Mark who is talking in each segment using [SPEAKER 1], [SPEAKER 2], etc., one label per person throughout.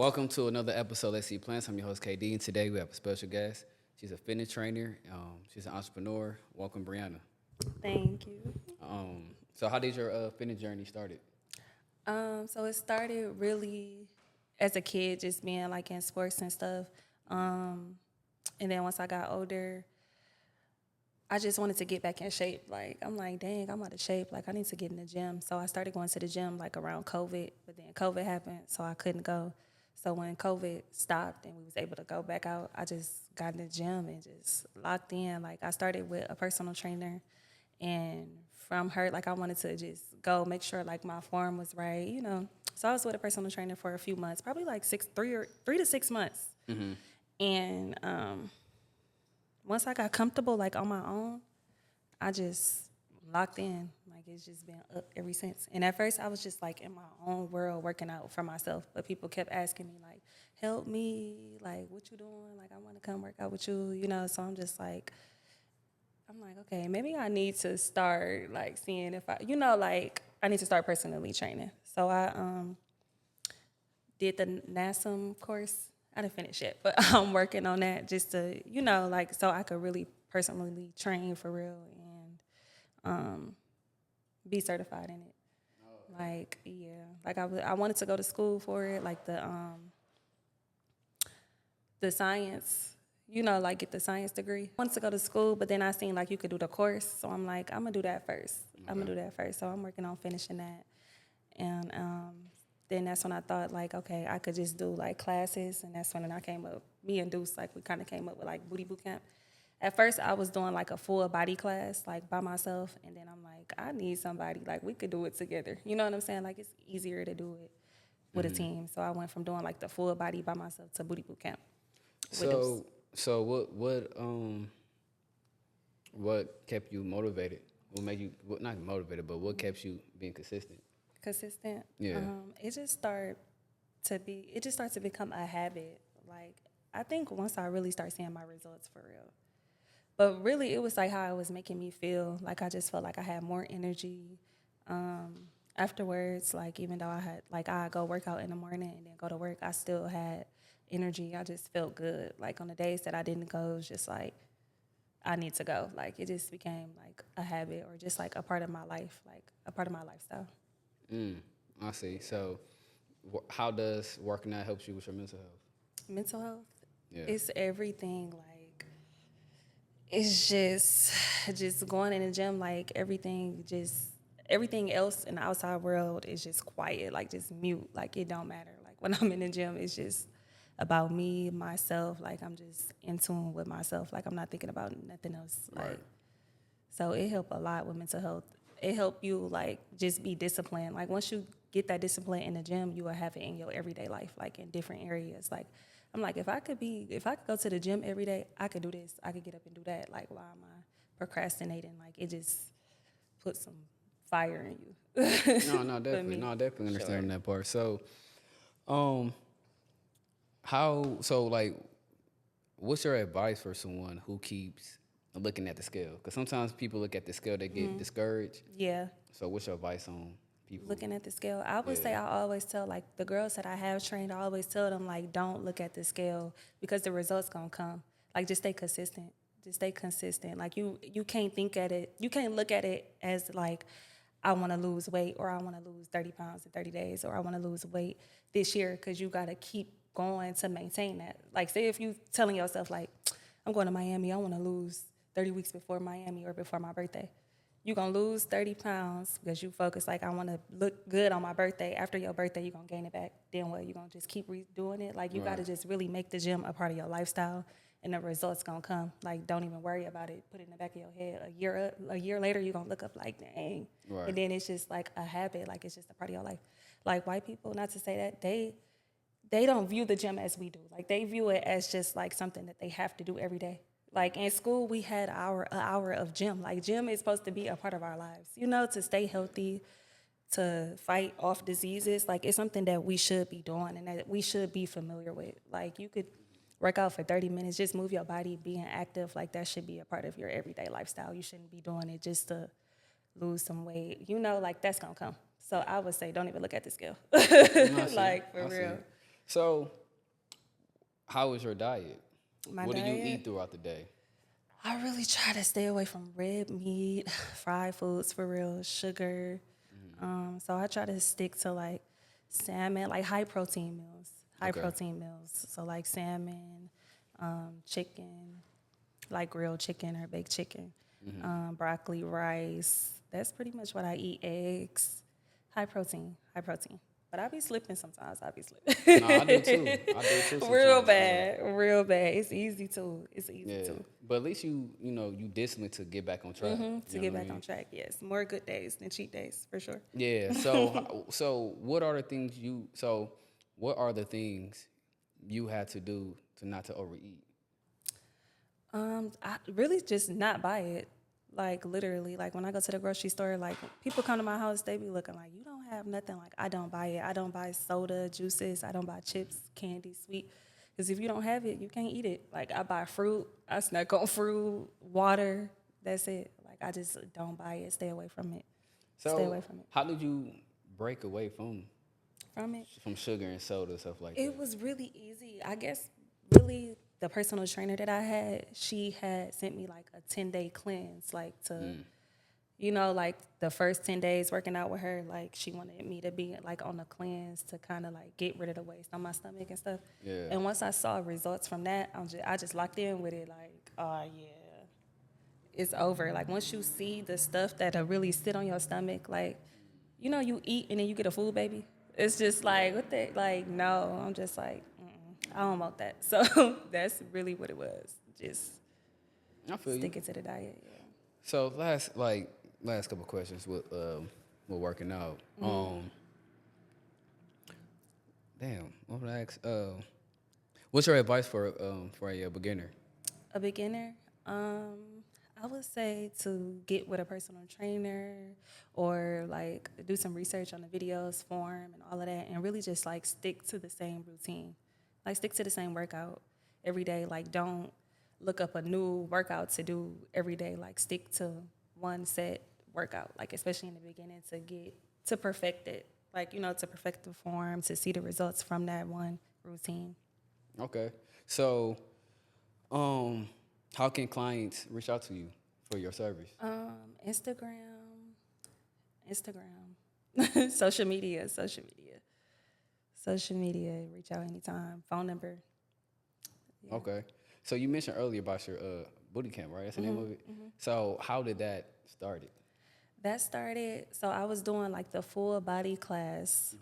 [SPEAKER 1] Welcome to another episode of Let's See Plants. I'm your host, KD, and today we have a special guest. She's a fitness trainer. She's an entrepreneur. Welcome, Brianna.
[SPEAKER 2] Thank you.
[SPEAKER 1] So how did your fitness journey started?
[SPEAKER 2] So it started really as a kid, just being like in sports and stuff. And then once I got older, I just wanted to get back in shape. Like, I'm like, dang, I'm out of shape. Like, I need to get in the gym. So I started going to the gym like around COVID, but then COVID happened, so I couldn't go. So when COVID stopped and we was able to go back out, I just got in the gym and just locked in. Like, I started with a personal trainer, and from her, like, I wanted to just go make sure like my form was right, you know. So I was with a personal trainer for a few months, probably like 3 to 6 months. And once I got comfortable, like on my own, I just locked in. Like, it's just been up ever since. And at first, I was just like in my own world working out for myself. But people kept asking me, like, help me. Like, what you doing? Like, I want to come work out with you, you know. So I'm just like, okay, maybe I need to start, like, seeing if I, you know, like, I need to start personally training. So I did the NASM course. I didn't finish it, but I'm working on that just to, you know, like, so I could really personally train for real and be certified in it. Like, yeah, like I wanted to go to school for it, like the science, you know, like get the science degree. I wanted to go to school, but then I seen like you could do the course, so I'm like, I'm gonna do that first. So I'm working on finishing that, and then that's when I thought like, okay, I could just do like classes, and that's when I came up. Me and Deuce, like we kind of came up with like booty boot camp. At first, I was doing like a full body class, like by myself, and then I'm like, I need somebody, like we could do it together. You know what I'm saying? Like it's easier to do it with a team. So I went from doing like the full body by myself to booty boot camp.
[SPEAKER 1] So what kept you motivated? What made you not motivated, but what kept you being consistent?
[SPEAKER 2] Consistent.
[SPEAKER 1] Yeah.
[SPEAKER 2] It just started to become a habit. Like, I think once I really start seeing my results for real. But really, it was like how it was making me feel. Like, I just felt like I had more energy. Afterwards, like, even though I go work out in the morning and then go to work, I still had energy. I just felt good. Like, on the days that I didn't go, it was just like, I need to go. Like, it just became like a habit or just like a part of my life, like a part of my lifestyle.
[SPEAKER 1] I see. So how does working out help you with your mental health?
[SPEAKER 2] Mental health,
[SPEAKER 1] Yeah.
[SPEAKER 2] it's everything. Like, it's just going in the gym. Like, everything else in the outside world is just quiet. Like, just mute. Like, it don't matter. Like, when I'm in the gym, it's just about me, myself. Like, I'm just in tune with myself. Like, I'm not thinking about nothing else. Like,
[SPEAKER 1] Right.
[SPEAKER 2] so it helped a lot with mental health. It helped you, like, just be disciplined. Like, once you get that discipline in the gym, you will have it in your everyday life, like, in different areas. Like, I'm like, if I could go to the gym every day, I could do this. I could get up and do that. Like, why am I procrastinating? Like, it just puts some fire in you.
[SPEAKER 1] No, definitely. No, I definitely understand that part. So, like, what's your advice for someone who keeps looking at the scale? Because sometimes people look at the scale, they get discouraged.
[SPEAKER 2] Yeah.
[SPEAKER 1] So what's your advice on people?
[SPEAKER 2] Looking at the scale, I would say I always tell, like, the girls that I have trained, I always tell them, like, don't look at the scale because the results gonna come. Like, just stay consistent. Just stay consistent. Like, you can't you can't look at it as, like, I want to lose weight or I want to lose 30 pounds in 30 days or I want to lose weight this year, because you got to keep going to maintain that. Like, say if you telling yourself, like, I'm going to Miami, I want to lose 30 weeks before Miami or before my birthday. You're going to lose 30 pounds because you focus, like, I want to look good on my birthday. After your birthday, you're going to gain it back. Then what? You're going to just keep redoing it? Like, you got to just really make the gym a part of your lifestyle, and the results going to come. Like, don't even worry about it. Put it in the back of your head. A year later, you're going to look up like, dang.
[SPEAKER 1] Right.
[SPEAKER 2] And then it's just like a habit. Like, it's just a part of your life. Like, white people, not to say that, they don't view the gym as we do. Like, they view it as just like something that they have to do every day. Like, in school, we had an hour of gym. Like, gym is supposed to be a part of our lives, you know, to stay healthy, to fight off diseases. Like, it's something that we should be doing and that we should be familiar with. Like, you could work out for 30 minutes, just move your body, being active. Like, that should be a part of your everyday lifestyle. You shouldn't be doing it just to lose some weight. You know, like, that's going to come. So I would say don't even look at the scale.
[SPEAKER 1] I see.
[SPEAKER 2] Like, for
[SPEAKER 1] I see.
[SPEAKER 2] real.
[SPEAKER 1] So, how is your diet?
[SPEAKER 2] My
[SPEAKER 1] What do you
[SPEAKER 2] diet,
[SPEAKER 1] eat throughout the day?
[SPEAKER 2] I really try to stay away from red meat, fried foods for real, sugar. So I try to stick to like salmon, like high protein meals, high
[SPEAKER 1] Okay.
[SPEAKER 2] protein meals. So like salmon, chicken, like grilled chicken or baked chicken, broccoli, rice. That's pretty much what I eat. Eggs, high protein, high protein. But I be slipping sometimes. I be
[SPEAKER 1] No, I do too.
[SPEAKER 2] slipping.
[SPEAKER 1] I do too
[SPEAKER 2] Real
[SPEAKER 1] sometimes. Yeah.
[SPEAKER 2] bad, real bad. It's easy too. It's easy
[SPEAKER 1] Yeah.
[SPEAKER 2] too.
[SPEAKER 1] But at least you disciplined to get back on track.
[SPEAKER 2] To
[SPEAKER 1] You know
[SPEAKER 2] get
[SPEAKER 1] what I
[SPEAKER 2] back on
[SPEAKER 1] mean?
[SPEAKER 2] track, yes. More good days than cheat days, for sure.
[SPEAKER 1] Yeah. So what are the things what are the things you had to do to not to overeat?
[SPEAKER 2] I really just not buy it. Like literally, like when I go to the grocery store, like people come to my house, they be looking like, you don't have nothing. Like I don't buy it. I don't buy soda, juices. I don't buy chips, candy, sweet. Because if you don't have it, you can't eat it. Like I buy fruit. I snack on fruit, water. That's it. Like I just don't buy it. Stay away from it. Stay
[SPEAKER 1] So
[SPEAKER 2] away from it.
[SPEAKER 1] how did you break away from
[SPEAKER 2] From it.
[SPEAKER 1] sugar and soda stuff like
[SPEAKER 2] It
[SPEAKER 1] that?
[SPEAKER 2] was really easy. I guess really the personal trainer that I had, she had sent me like a 10-day cleanse, like to, like the first 10 days working out with her, like she wanted me to be like on a cleanse to kind of like get rid of the waste on my stomach and stuff.
[SPEAKER 1] Yeah.
[SPEAKER 2] And once I saw results from that, I just locked in with it like, oh yeah, it's over. Like once you see the stuff that'll really sit on your stomach, like, you eat and then you get a food baby. It's just like, what the, like, no, I'm just like, I don't want that. So that's really what it was. Just
[SPEAKER 1] I feel you.
[SPEAKER 2] sticking to the diet. Yeah.
[SPEAKER 1] So last couple questions with working out. Damn, what would I ask? What's your advice for a beginner?
[SPEAKER 2] A beginner, I would say to get with a personal trainer or like do some research on the videos, form, and all of that, and really just like stick to the same routine, like stick to the same workout every day. Like don't look up a new workout to do every day. Like stick to one set workout, like especially in the beginning to perfect it, like to perfect the form, to see the results from that one routine.
[SPEAKER 1] Okay. So, how can clients reach out to you for your service?
[SPEAKER 2] Instagram, social media. Reach out anytime. Phone number. Yeah.
[SPEAKER 1] Okay. So you mentioned earlier about your booty camp, right? That's the name of it. So how did that start?
[SPEAKER 2] That started. So I was doing like the full body class.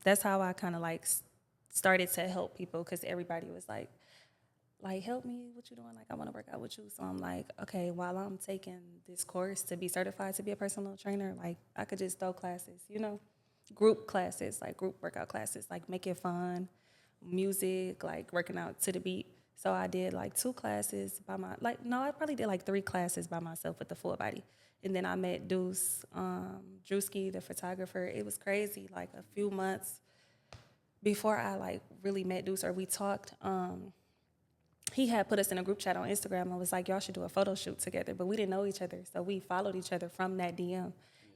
[SPEAKER 2] That's how I kind of like started to help people because everybody was like help me, what you doing? Like I want to work out with you. So I'm like, okay, while I'm taking this course to be certified to be a personal trainer, like I could just throw classes, group classes, like group workout classes, like make it fun, music, like working out to the beat. So I did like 2 classes I probably did like 3 classes by myself with the full body. And then I met Deuce, Drewski, the photographer. It was crazy. Like a few months before I like really met Deuce or we talked, he had put us in a group chat on Instagram and was like, y'all should do a photo shoot together. But we didn't know each other. So we followed each other from that DM.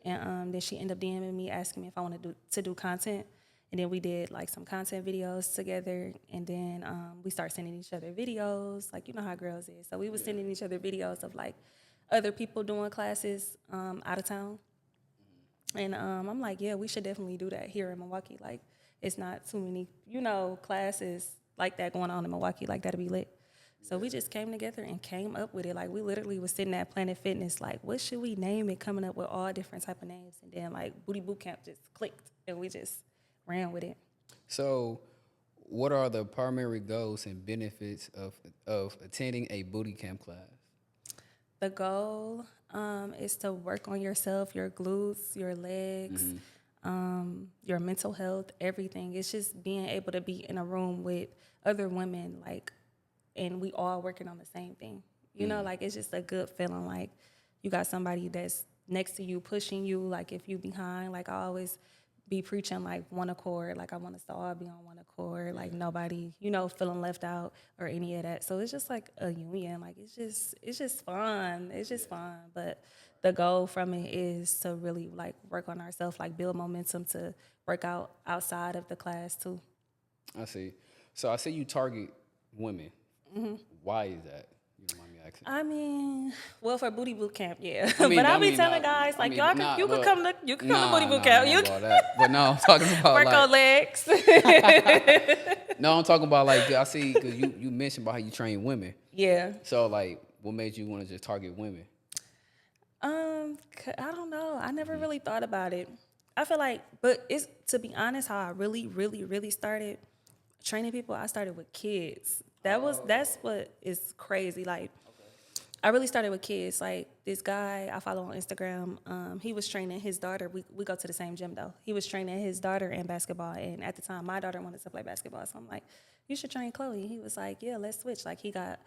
[SPEAKER 2] And then she ended up DMing me, asking me if I wanted to do content. And then we did like some content videos together. And then we started sending each other videos, like you know how girls is. So we was sending each other videos of like other people doing classes out of town. And I'm like, yeah, we should definitely do that here in Milwaukee. Like it's not too many, classes like that going on in Milwaukee. Like that'd be lit. So we just came together and came up with it. Like we literally was sitting at Planet Fitness, like, what should we name it? Coming up with all different type of names. And then like Booty Boot Camp just clicked and we just ran with it.
[SPEAKER 1] So, what are the primary goals and benefits of attending a booty camp class?
[SPEAKER 2] The goal is to work on yourself, your glutes, your legs, your mental health, everything. It's just being able to be in a room with other women, like, and we all working on the same thing. Like it's just a good feeling. Like you got somebody that's next to you, pushing you. Like if you behind, like I always be preaching like one accord. Like I want us to all be on one accord. Like nobody, feeling left out or any of that. So it's just like a union. Like it's just fun. It's just fun. But the goal from it is to really like work on ourselves, like build momentum to work out outside of the class too.
[SPEAKER 1] I see. So I see you target women. Why is that? You don't mind me asking?
[SPEAKER 2] I mean, well, for booty boot camp, yeah.
[SPEAKER 1] I mean,
[SPEAKER 2] but I
[SPEAKER 1] I
[SPEAKER 2] be
[SPEAKER 1] mean,
[SPEAKER 2] telling guys like, y'all could, you could come to, you could come to booty boot
[SPEAKER 1] I
[SPEAKER 2] camp.
[SPEAKER 1] don't
[SPEAKER 2] You
[SPEAKER 1] know
[SPEAKER 2] can
[SPEAKER 1] about that. But no, I'm talking about
[SPEAKER 2] work
[SPEAKER 1] like
[SPEAKER 2] on legs.
[SPEAKER 1] no, I'm talking about like I see because you mentioned about how you train women.
[SPEAKER 2] Yeah.
[SPEAKER 1] So like, what made you want to just target women?
[SPEAKER 2] I don't know. I never really thought about it. I feel like, but it's to be honest, how I really, really, really started training people. I started with kids. That's what is crazy. Like, I really started with kids. Like this guy I follow on Instagram, he was training his daughter. We go to the same gym though. He was training his daughter in basketball, and at the time, my daughter wanted to play basketball. So I'm like, you should train Chloe. He was like, yeah, let's switch. Like he got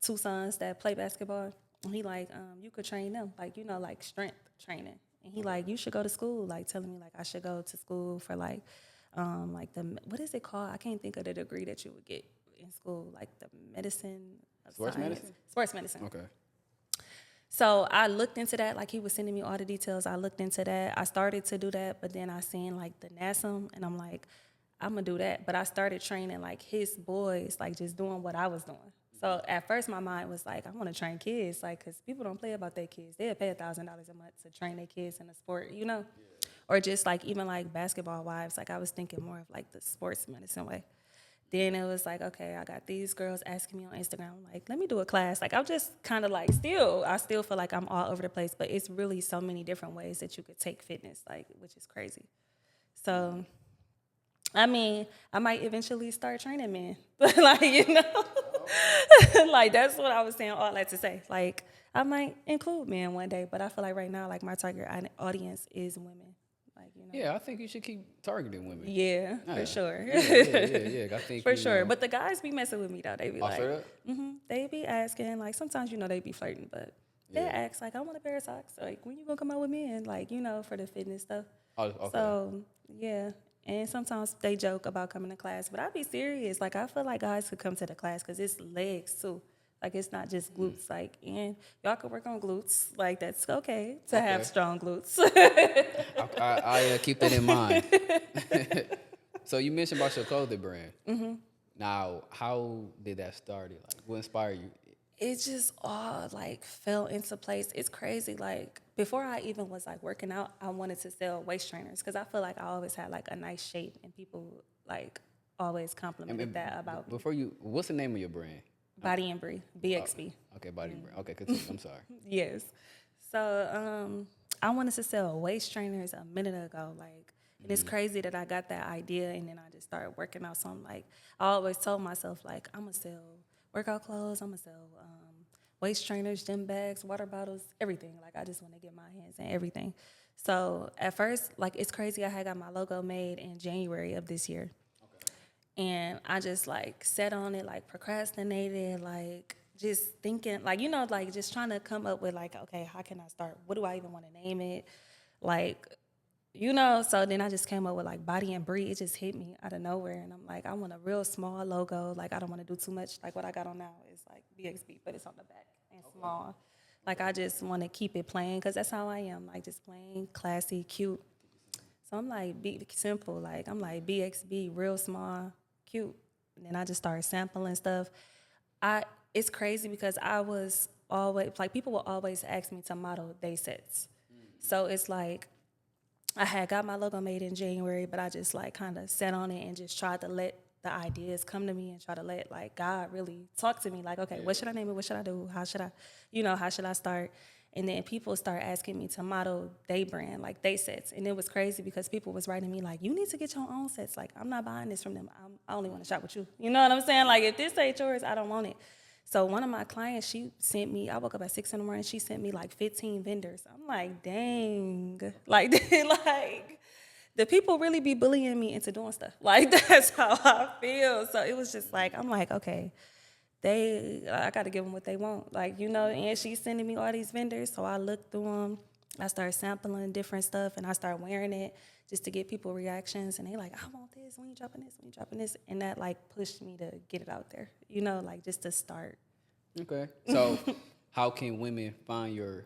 [SPEAKER 2] two sons that play basketball, and he like, you could train them, like like strength training. And he like, you should go to school. Like telling me like I should go to school for like the what is it called? I can't think of the degree that you would get in school, like the medicine of
[SPEAKER 1] Sports
[SPEAKER 2] science.
[SPEAKER 1] medicine?
[SPEAKER 2] Sports medicine.
[SPEAKER 1] Okay.
[SPEAKER 2] So I looked into that, like he was sending me all the details. I looked into that. I started to do that, but then I seen like the NASM, and I'm like, I'm gonna do that. But I started training like his boys, like just doing what I was doing. So at first my mind was like, I want to train kids, like, cause people don't play about their kids. They'll pay $1,000 a month to train their kids in a sport, or just like even like basketball wives. Like I was thinking more of like the sports medicine way. Then it was like, okay, I got these girls asking me on Instagram, like, let me do a class. Like, I'm just kind of like I still feel like I'm all over the place, but it's really so many different ways that you could take fitness, like, which is crazy. So, I mean, I might eventually start training men. Like, like, that's what I was saying, all that to say. Like, I might include men one day, but I feel like right now, like, my target audience is women. Like,
[SPEAKER 1] Yeah, I think you should keep targeting women.
[SPEAKER 2] Yeah, for sure.
[SPEAKER 1] Yeah. I think
[SPEAKER 2] For sure. But the guys be messing with me though. They be like,
[SPEAKER 1] straight up?
[SPEAKER 2] they be asking, like sometimes they be flirting, but they ask like, I want a pair of socks. Like, when you gonna come out with me? And like, for the fitness stuff.
[SPEAKER 1] Oh, okay.
[SPEAKER 2] So yeah. And sometimes they joke about coming to class, but I be serious. Like I feel like guys could come to the class because it's legs too. Like it's not just glutes. Like, and y'all could work on glutes. Like that's okay to have strong glutes.
[SPEAKER 1] I keep that in mind. So you mentioned about your clothing brand. Now, how did that start? Like, what inspired you?
[SPEAKER 2] It just all like fell into place. It's crazy. Like before I even was like working out, I wanted to sell waist trainers because I feel like I always had like a nice shape, and people like always complimented that about me.
[SPEAKER 1] What's the name of your brand?
[SPEAKER 2] Body and Bree, BXB.
[SPEAKER 1] Okay, Body Brand. Okay, continue. I'm sorry.
[SPEAKER 2] Yes. So I wanted to sell waist trainers a minute ago. Like, and it's crazy that I got that idea and then I just started working out. So I'm like, I always told myself like, I'm gonna sell workout clothes. I'm gonna sell waist trainers, gym bags, water bottles, everything. Like I just want to get my hands in everything. So at first, like it's crazy. I had got my logo made in January of this year. And I just like sat on it, like procrastinated, like just thinking, like, like just trying to come up with like, okay, how can I start? What do I even want to name it? Like, so then I just came up with like Body and Bree. It just hit me out of nowhere. And I'm like, I want a real small logo. Like, I don't want to do too much. Like what I got on now is like BXB, but it's on the back and small. Like I just want to keep it plain because that's how I am. Like just plain, classy, cute. So I'm like, be simple. Like I'm like BXB, real small, cute. And then I just started sampling stuff. It's crazy because I was always like people will always ask me to model day sets. So it's like I had got my logo made in January, but I just like kind of sat on it and just tried to let the ideas come to me and try to let like God really talk to me. Like, okay, what should I name it? What should I do? How should I start? And then people start asking me to model day brand, like day sets. And it was crazy because people was writing me like, you need to get your own sets. Like, I'm not buying this from them. I only want to shop with you. You know what I'm saying? Like, if this ain't yours, I don't want it. So one of my clients, she sent me, I woke up at 6 in the morning, she sent me like 15 vendors. I'm like, dang. Like the people really be bullying me into doing stuff. Like, that's how I feel. So it was just like, I'm like, okay. I got to give them what they want. Like, and she's sending me all these vendors. So I looked through them. I started sampling different stuff and I started wearing it just to get people reactions. And they like, I want this. When you dropping this? When you dropping this? And that like pushed me to get it out there, like just to start.
[SPEAKER 1] Okay. So how can women find your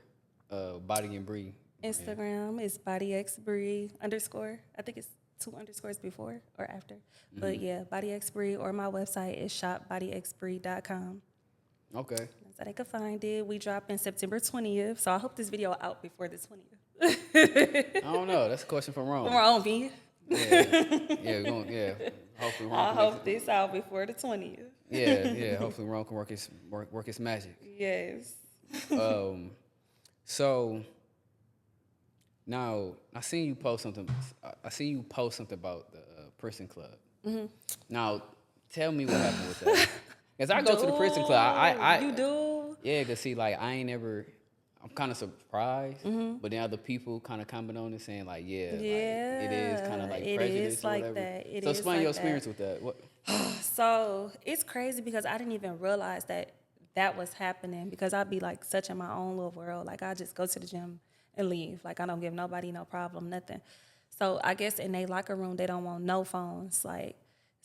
[SPEAKER 1] Body and Bree?
[SPEAKER 2] Instagram is BodyXBree_. I think it's 2 underscores before or after. But yeah, Body X Bree, or my website is shopbodyxbree.com.
[SPEAKER 1] Okay.
[SPEAKER 2] That's how they can find it. We drop in September 20th, so I hope this video out before the 20th.
[SPEAKER 1] I don't know. That's a question from Rome.
[SPEAKER 2] Wrong, B.
[SPEAKER 1] Yeah, we're going. Yeah, hopefully Rome.
[SPEAKER 2] I hope this out before the 20th.
[SPEAKER 1] Yeah. Hopefully Rome can work his magic.
[SPEAKER 2] Yes.
[SPEAKER 1] So now I seen you post something. I seen you post something about the Princeton Club. Now tell me what happened with that. As I go to the Princeton Club,
[SPEAKER 2] You do?
[SPEAKER 1] Yeah, cause see, like I ain't never. I'm kind of surprised, but then other people kind of comment on it, saying like, yeah, like, it is kind of like
[SPEAKER 2] it
[SPEAKER 1] prejudice
[SPEAKER 2] is
[SPEAKER 1] or
[SPEAKER 2] like
[SPEAKER 1] whatever.
[SPEAKER 2] that. It
[SPEAKER 1] so
[SPEAKER 2] is
[SPEAKER 1] explain
[SPEAKER 2] like
[SPEAKER 1] your
[SPEAKER 2] that.
[SPEAKER 1] experience with that. What?
[SPEAKER 2] So it's crazy because I didn't even realize that was happening, because I'd be like such in my own little world. Like I just go to the gym and leave. Like I don't give nobody no problem, nothing. So I guess in their locker room, they don't want no phones. Like,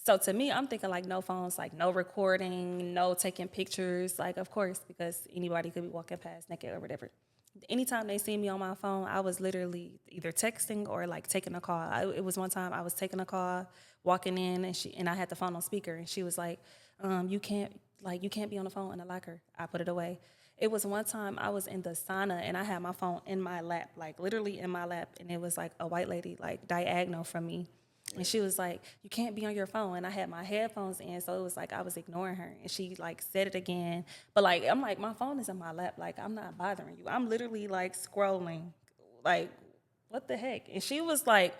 [SPEAKER 2] so to me, I'm thinking like no phones, like no recording, no taking pictures. Like, of course, because anybody could be walking past naked or whatever. Anytime they see me on my phone, I was literally either texting or like taking a call. It was one time I was taking a call, walking in, and I had the phone on speaker, and she was like, you can't be on the phone in the locker. I put it away. It was one time I was in the sauna and I had my phone in my lap, like literally in my lap, and it was like a white lady like diagonal from me. And she was like, you can't be on your phone. And I had my headphones in, so it was like I was ignoring her. And she like said it again. But like, I'm like, my phone is in my lap. Like, I'm not bothering you. I'm literally like scrolling. Like, what the heck? And she was like,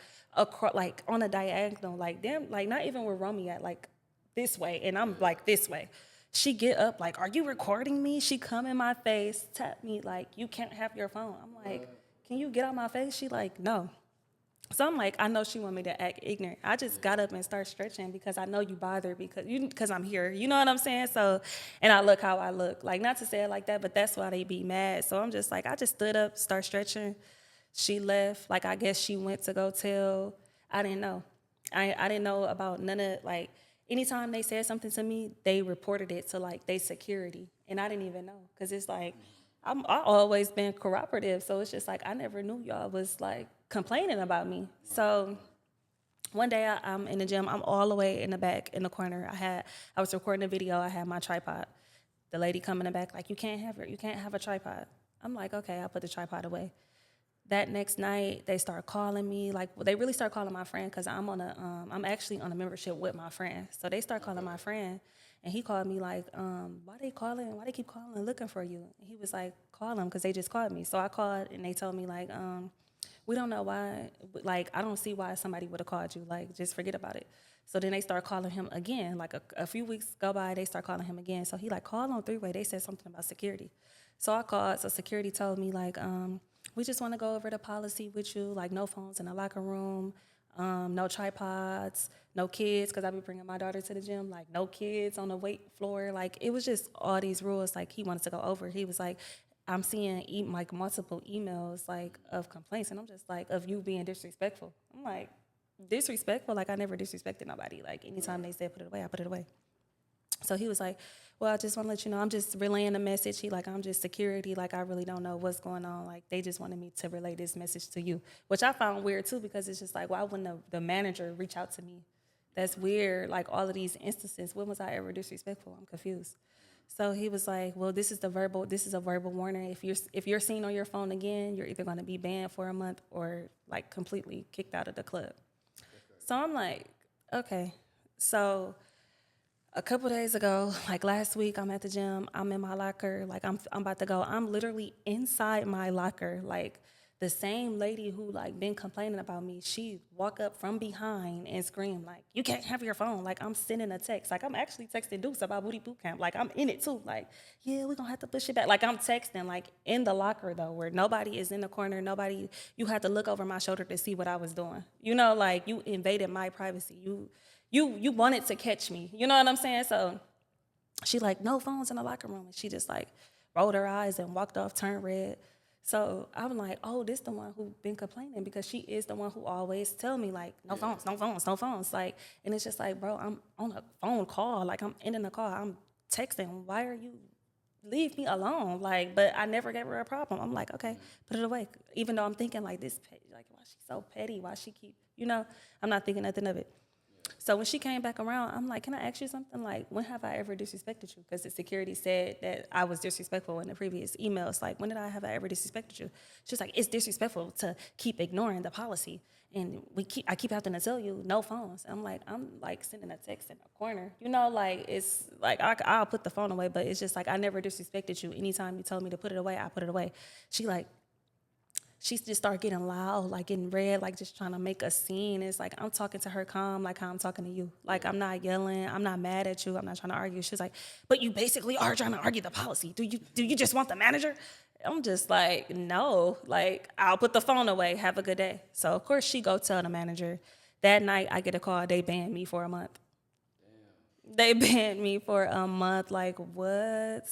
[SPEAKER 2] like on a diagonal, like damn, like not even where Romy at, like this way. And I'm like this way. She get up like, are you recording me? She come in my face, tap me like, you can't have your phone. I'm like, can you get out my face? She like, no. So I'm like, I know she want me to act ignorant. I just got up and start stretching because I know you bothered because I'm here. You know what I'm saying? So, and I look how I look. Like, not to say it like that, but that's why they be mad. So I'm just like, I just stood up, start stretching. She left. Like, I guess she went to go tell. I didn't know. I didn't know about none of, like, anytime they said something to me, they reported it to, like, they security. And I didn't even know. Because it's like, I always been cooperative. So it's just like, I never knew y'all was, like, complaining about me. So one day I'm in the gym. I'm all the way in the back in the corner. I was recording a video. I had my tripod. The lady come in the back like, you can't have a tripod. I'm like, okay, I'll put the tripod away. That next night they start calling me. Like, they really start calling my friend because I'm actually on a membership with my friend. So they start calling my friend, and he called me like, why they calling? Why they keep calling and looking for you? And he was like, call them because they just called me. So I called and they told me like, we don't know why, like, I don't see why somebody would have called you. Like, just forget about it. So then they start calling him again. Like, a few weeks go by, they start calling him again. So he, like, called on three-way. They said something about security. So I called. So security told me, like, we just want to go over the policy with you. Like, no phones in the locker room, no tripods, no kids, because I be bringing my daughter to the gym. Like, no kids on the weight floor. Like, it was just all these rules, like, he wanted to go over. He was like, I'm seeing like multiple emails like of complaints, and I'm just like, of you being disrespectful. I'm like, disrespectful? Like, I never disrespected nobody. Like, anytime they said put it away, I put it away. So he was like, well, I just want to let you know, I'm just relaying the message. He like, I'm just security. Like, I really don't know what's going on. Like, they just wanted me to relay this message to you, which I found weird too, because it's just like, why wouldn't the manager reach out to me? That's weird. Like, all of these instances, when was I ever disrespectful? I'm confused. So he was like, well, this is a verbal warning. If you're seen on your phone again, you're either going to be banned for a month or like completely kicked out of the club. So I'm like, okay. So a couple days ago, like last week, I'm at the gym. I'm in my locker. Like, I'm about to go. I'm literally inside my locker. Like, the same lady who like been complaining about me, she walk up from behind and scream like, you can't have your phone. Like, I'm sending a text. Like, I'm actually texting Dukes about Booty Boot Camp. Like, I'm in it too. Like, yeah, we're gonna have to push it back. Like, I'm texting like in the locker though, where nobody is in the corner. You had to look over my shoulder to see what I was doing. You know, like, you invaded my privacy. You wanted to catch me. You know what I'm saying? So she like, no phones in the locker room. And she just like rolled her eyes and walked off, turned red. So I'm like, oh, this the one who been complaining, because she is the one who always tell me like, no phones, no phones, no phones. Like, and it's just like, bro, I'm on a phone call. Like, I'm ending the call. I'm texting. Why are you leave me alone. Like, but I never gave her a problem. I'm like, okay, put it away. Even though I'm thinking like this, like, why she so petty? Why she keep, I'm not thinking nothing of it. So when she came back around, I'm like, can I ask you something? Like, when have I ever disrespected you? Because the security said that I was disrespectful in the previous emails. Like, when did I have I ever disrespected you? She was like, it's disrespectful to keep ignoring the policy. And I keep having to tell you, no phones. I'm like sending a text in a corner. Like, it's like, I'll put the phone away, but it's just like, I never disrespected you. Anytime you told me to put it away, I put it away. She just started getting loud, like getting red, like just trying to make a scene. It's like, I'm talking to her calm, like how I'm talking to you. Like, I'm not yelling. I'm not mad at you. I'm not trying to argue. She's like, but you basically are trying to argue the policy. Do you just want the manager? I'm just like, no. Like, I'll put the phone away. Have a good day. So, of course, she go tell the manager. That night, I get a call. They banned me for a month. Damn. They banned me for a month. Like, what?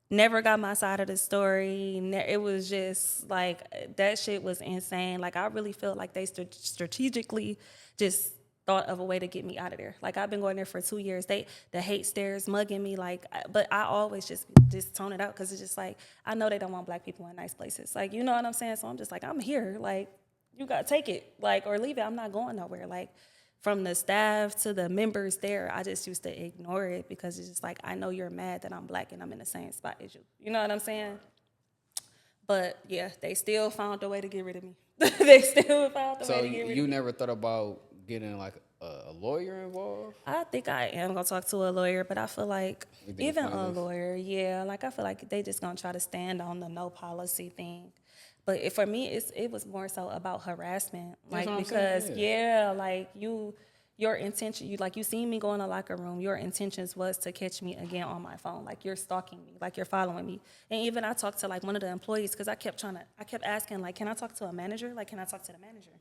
[SPEAKER 2] Never got my side of the story. It was just like, that shit was insane. Like, I really feel like they strategically just thought of a way to get me out of there. Like, I've been going there for 2 years. The hate stares mugging me, like, but I always just tone it out because it's just like, I know they don't want black people in nice places. Like, you know what I'm saying? So I'm just like, I'm here. Like, you got to take it, like, or leave it. I'm not going nowhere. Like, from the staff to the members there, I just used to ignore it because it's just like, I know you're mad that I'm black and I'm in the same spot as you. You know what I'm saying? But yeah, they still found a way to get rid of me. They still found a way to get rid of me.
[SPEAKER 1] So you never thought about getting like a lawyer involved?
[SPEAKER 2] I think I am gonna talk to a lawyer, but I feel like even a lawyer, yeah, like I feel like they just gonna try to stand on the no policy thing. But for me, it was more so about harassment, like because like your intention, you seen me go in the locker room. Your intentions was to catch me again on my phone, like you're stalking me, like you're following me. And even I talked to like one of the employees because I kept asking like, can I talk to a manager? Like, can I talk to the manager?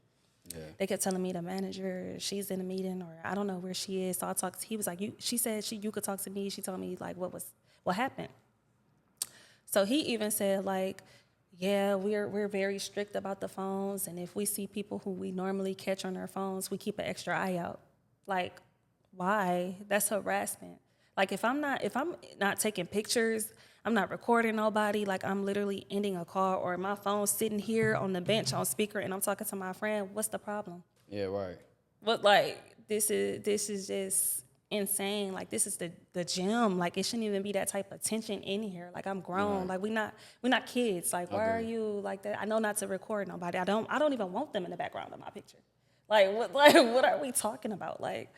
[SPEAKER 2] Yeah. They kept telling me the manager, she's in a meeting or I don't know where she is. So I talked. He was like, she said you could talk to me. She told me like what happened. So he even said like, yeah, we're very strict about the phones, and if we see people who we normally catch on their phones, we keep an extra eye out. Like, why? That's harassment. Like, if I'm not taking pictures, I'm not recording nobody, like I'm literally ending a call or my phone's sitting here on the bench on speaker and I'm talking to my friend, what's the problem?
[SPEAKER 1] Yeah, right.
[SPEAKER 2] But like this is just insane. Like, this is the gym. Like, it shouldn't even be that type of tension in here. Like, I'm grown. Right. Like, we're not kids. Like, why are you like that? I know not to record nobody. I don't even want them in the background of my picture. Like, what are we talking about? Like,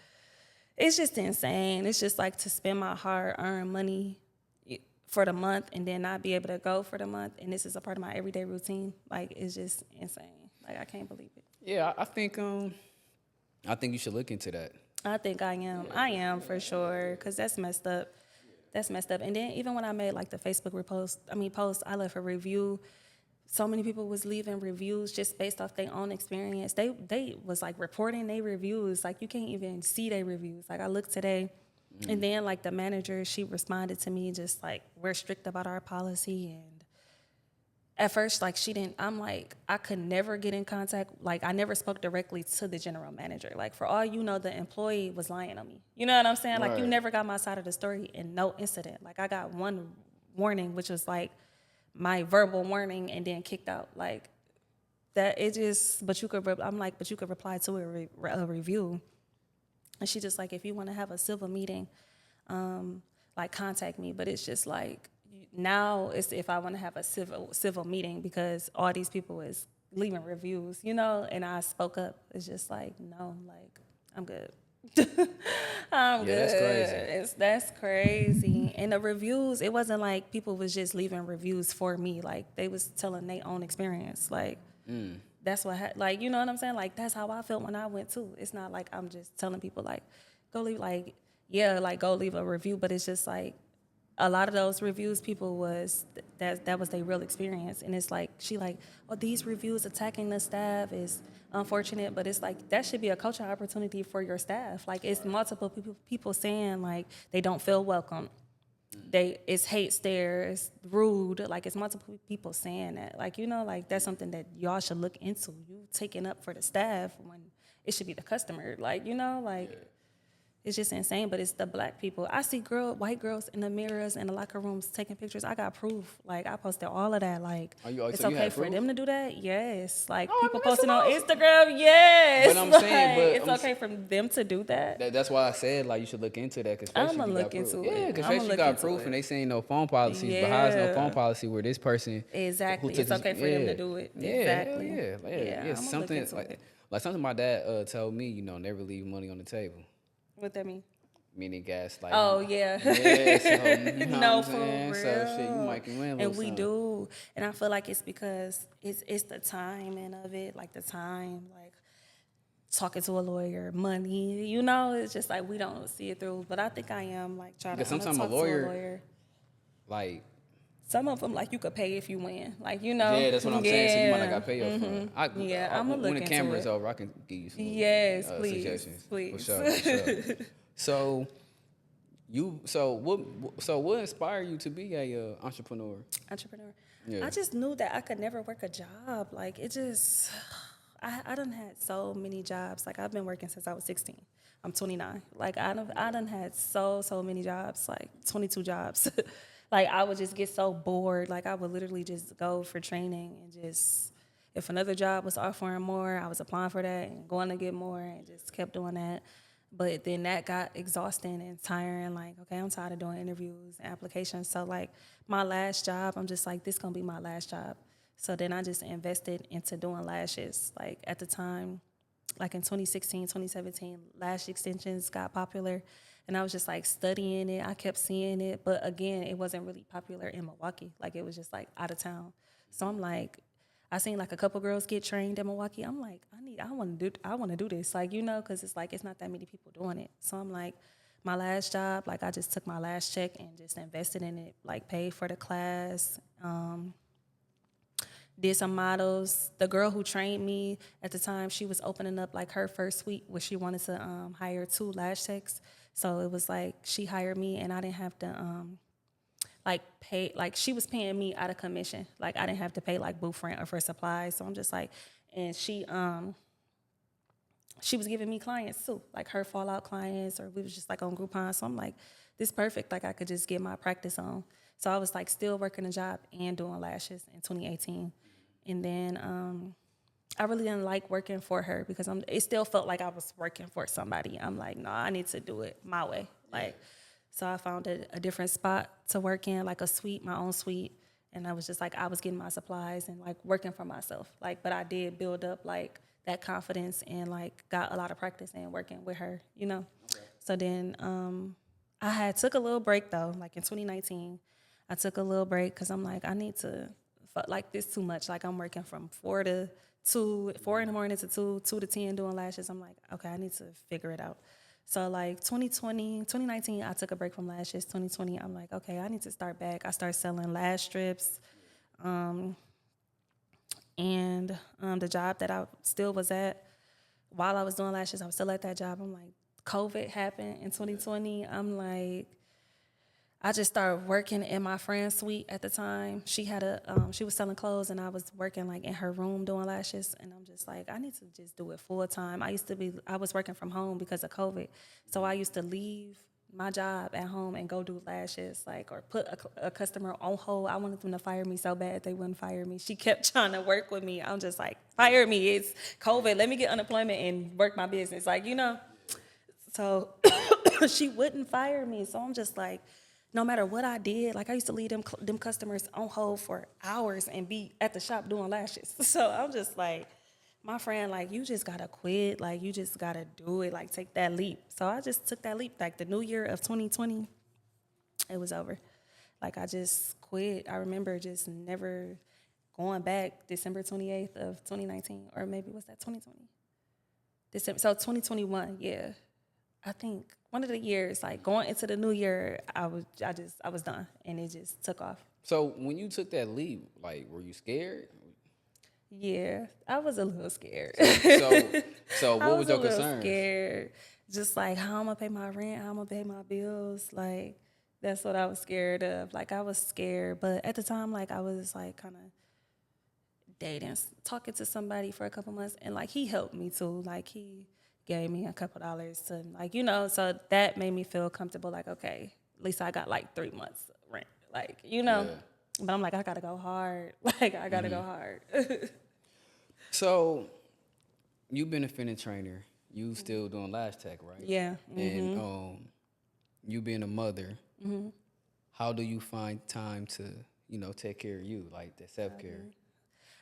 [SPEAKER 2] it's just insane. It's just like to spend my hard-earned money for the month and then not be able to go for the month, and this is a part of my everyday routine. Like, it's just insane. Like, I can't believe it.
[SPEAKER 1] Yeah, I think you should look into that.
[SPEAKER 2] I think I am. I am for sure, because that's messed up. That's messed up. And then even when I made like the Facebook post, I left a review. So many people was leaving reviews just based off their own experience. They was like reporting their reviews. Like, you can't even see their reviews. Like, I looked today, and then like the manager, she responded to me just like, we're strict about our policy. And at first, like, I'm like, I could never get in contact. Like, I never spoke directly to the general manager. Like, for all you know, the employee was lying on me. You know what I'm saying? Right. Like, you never got my side of the story in no incident. Like, I got one warning, which was like my verbal warning, and then kicked out. Like, that it just, I'm like, but you could reply to a review. And she just like, if you want to have a civil meeting, like, contact me. But it's just like, now it's if I want to have a civil meeting because all these people is leaving reviews, and I spoke up. It's just like, no, like, I'm good. I'm good.
[SPEAKER 1] That's crazy.
[SPEAKER 2] That's crazy. And the reviews, it wasn't like people was just leaving reviews for me. Like, they was telling their own experience. Like, that's what, like, you know what I'm saying? Like, that's how I felt when I went too. It's not like I'm just telling people like, go leave, like, yeah, like, go leave a review. But it's just like, a lot of those reviews, people was that was their real experience. And it's like, she like, oh, these reviews attacking the staff is unfortunate, but it's like, that should be a coaching opportunity for your staff. Like, it's multiple people saying like they don't feel welcome. It's hate stares, rude. Like, it's multiple people saying that. Like, like, that's something that y'all should look into. You taking up for the staff when it should be the customer. Like, like, It's just insane, but it's the black people. I see white girls in the mirrors in the locker rooms taking pictures. I got proof. Like, I posted all of that. Like, it's
[SPEAKER 1] so you
[SPEAKER 2] okay
[SPEAKER 1] had
[SPEAKER 2] for
[SPEAKER 1] proof?
[SPEAKER 2] them to do that? Yes. Like,
[SPEAKER 1] Oh,
[SPEAKER 2] people
[SPEAKER 1] that's
[SPEAKER 2] posting on
[SPEAKER 1] awesome.
[SPEAKER 2] Instagram? Yes.
[SPEAKER 1] But I'm
[SPEAKER 2] Like,
[SPEAKER 1] saying,
[SPEAKER 2] it's okay for them to do that?
[SPEAKER 1] that's why I said, like, you should look into that, because
[SPEAKER 2] I'm
[SPEAKER 1] especially
[SPEAKER 2] going
[SPEAKER 1] if
[SPEAKER 2] to
[SPEAKER 1] you
[SPEAKER 2] look
[SPEAKER 1] got proof.
[SPEAKER 2] into
[SPEAKER 1] Yeah,
[SPEAKER 2] it.
[SPEAKER 1] because
[SPEAKER 2] I'm going
[SPEAKER 1] especially
[SPEAKER 2] to
[SPEAKER 1] you
[SPEAKER 2] look
[SPEAKER 1] got
[SPEAKER 2] into
[SPEAKER 1] proof
[SPEAKER 2] it.
[SPEAKER 1] and they saying no phone policies, but how's no phone
[SPEAKER 2] Yeah.
[SPEAKER 1] policy where this person
[SPEAKER 2] Exactly.
[SPEAKER 1] who took
[SPEAKER 2] It's okay for them to do it.
[SPEAKER 1] Yeah,
[SPEAKER 2] Exactly.
[SPEAKER 1] hell yeah.
[SPEAKER 2] Yeah, I'm going to look
[SPEAKER 1] Something
[SPEAKER 2] into it.
[SPEAKER 1] like something my dad told me, never leave money on the table.
[SPEAKER 2] What that mean?
[SPEAKER 1] Meaning gas, like,
[SPEAKER 2] Oh, yeah.
[SPEAKER 1] yeah, so, you know
[SPEAKER 2] No,
[SPEAKER 1] what I'm saying?
[SPEAKER 2] for
[SPEAKER 1] So, shit, you
[SPEAKER 2] real.
[SPEAKER 1] might can win a little
[SPEAKER 2] And we
[SPEAKER 1] something.
[SPEAKER 2] do. And I feel like it's because it's the timing of it, like the time, like talking to a lawyer, money, it's just like we don't see it through. But I think I am like trying
[SPEAKER 1] Because
[SPEAKER 2] to
[SPEAKER 1] sometimes
[SPEAKER 2] talk to a lawyer.
[SPEAKER 1] like,
[SPEAKER 2] Some of them, like, you could pay if you win. Like,
[SPEAKER 1] yeah, that's what I'm saying. So you might not got to pay up front.
[SPEAKER 2] Yeah, I'm going to look
[SPEAKER 1] when the
[SPEAKER 2] into
[SPEAKER 1] camera's
[SPEAKER 2] it.
[SPEAKER 1] over, I can give you some
[SPEAKER 2] Yes, please.
[SPEAKER 1] suggestions.
[SPEAKER 2] Please.
[SPEAKER 1] For sure. So what inspired you to be a entrepreneur?
[SPEAKER 2] Entrepreneur.
[SPEAKER 1] Yeah.
[SPEAKER 2] I just knew that I could never work a job. Like, it just, I done had so many jobs. Like, I've been working since I was 16. I'm 29. Like, I done had so many jobs, like 22 jobs. Like, I would just get so bored. Like, I would literally just go for training and just, if another job was offering more, I was applying for that and going to get more and just kept doing that. But then that got exhausting and tiring. Like, okay, I'm tired of doing interviews and applications. So, like, my last job, I'm just like, this going to be my last job. So then I just invested into doing lashes. Like, at the time, like in 2016, 2017, lash extensions got popular. And I was just, like, studying it. I kept seeing it. But, again, it wasn't really popular in Milwaukee. Like, it was just, like, out of town. So I'm like, I seen like a couple girls get trained in Milwaukee. I'm like, I want to do this, like, because it's like it's not that many people doing it. So I'm like, my last job, like, I just took my last check and just invested in it, like, paid for the class, did some models. The girl who trained me at the time, she was opening up like her first week where she wanted to hire 2 lash techs. So it was like she hired me and I didn't have to like pay, like she was paying me out of commission. Like I didn't have to pay like booth rent or for supplies. So I'm just like, and she was giving me clients too, like her Fallout clients, or we was just like on Groupon. So I'm like, this perfect. Like I could just get my practice on. So I was like still working a job and doing lashes in 2018. And then I really didn't like working for her because it still felt like I was working for somebody. I'm like, no, I need to do it my way. Like, so I found a different spot to work in, like a suite, my own suite. And I was just like, I was getting my supplies and like working for myself. Like, but I did build up like that confidence and like got a lot of practice in working with her, you know? Okay. So then I had took a little break though, like in 2019. I took a little break because I'm like, I need to, like this too much. Like I'm working from 4 to 2, 4 in the morning to 2 to 10 doing lashes. I'm like, okay, I need to figure it out. So like 2019, I took a break from lashes. 2020, I'm like, okay, I need to start back. I started selling lash strips. And the job that I still was at, while I was doing lashes, I was still at that job. I'm like, COVID happened in 2020. I'm like, I just started working in my friend's suite at the time. She had she was selling clothes and I was working like in her room doing lashes. And I'm just like, I need to just do it full time. I was working from home because of COVID. So I used to leave my job at home and go do lashes, like, or put a customer on hold. I wanted them to fire me so bad they wouldn't fire me. She kept trying to work with me. I'm just like, fire me. It's COVID. Let me get unemployment and work my business. Like, you know. So she wouldn't fire me. So I'm just like, no matter what I did, like I used to leave them customers on hold for hours and be at the shop doing lashes. So I'm just like, my friend, like, you just gotta quit. Like, you just gotta do it. Like, take that leap. So I just took that leap. Like, the new year of 2020, it was over. Like, I just quit. I remember just never going back. December 28th of 2019, or maybe was that 2020? So 2021, yeah. I think one of the years, like going into the new year, I was done, and it just took off.
[SPEAKER 1] So when you took that leap, like, were you scared?
[SPEAKER 2] Yeah, I was a little scared.
[SPEAKER 1] So what was your concern?
[SPEAKER 2] I was a little scared. Just like, how I'm gonna pay my rent, how I'm gonna pay my bills. Like, that's what I was scared of. Like, I was scared, but at the time, like, I was like kind of dating, talking to somebody for a couple months, and like he helped me too. Like he gave me a couple dollars to like, you know, so that made me feel comfortable. Like, okay, at least I got like 3 months rent. Like, you know,
[SPEAKER 1] Yeah.
[SPEAKER 2] but I'm like, I gotta go hard. Like, I gotta go hard.
[SPEAKER 1] So you've been a fitness trainer. You still doing Lash Tech, right?
[SPEAKER 2] Yeah.
[SPEAKER 1] And you being a mother, how do you find time to, you know, take care of you, like the self-care?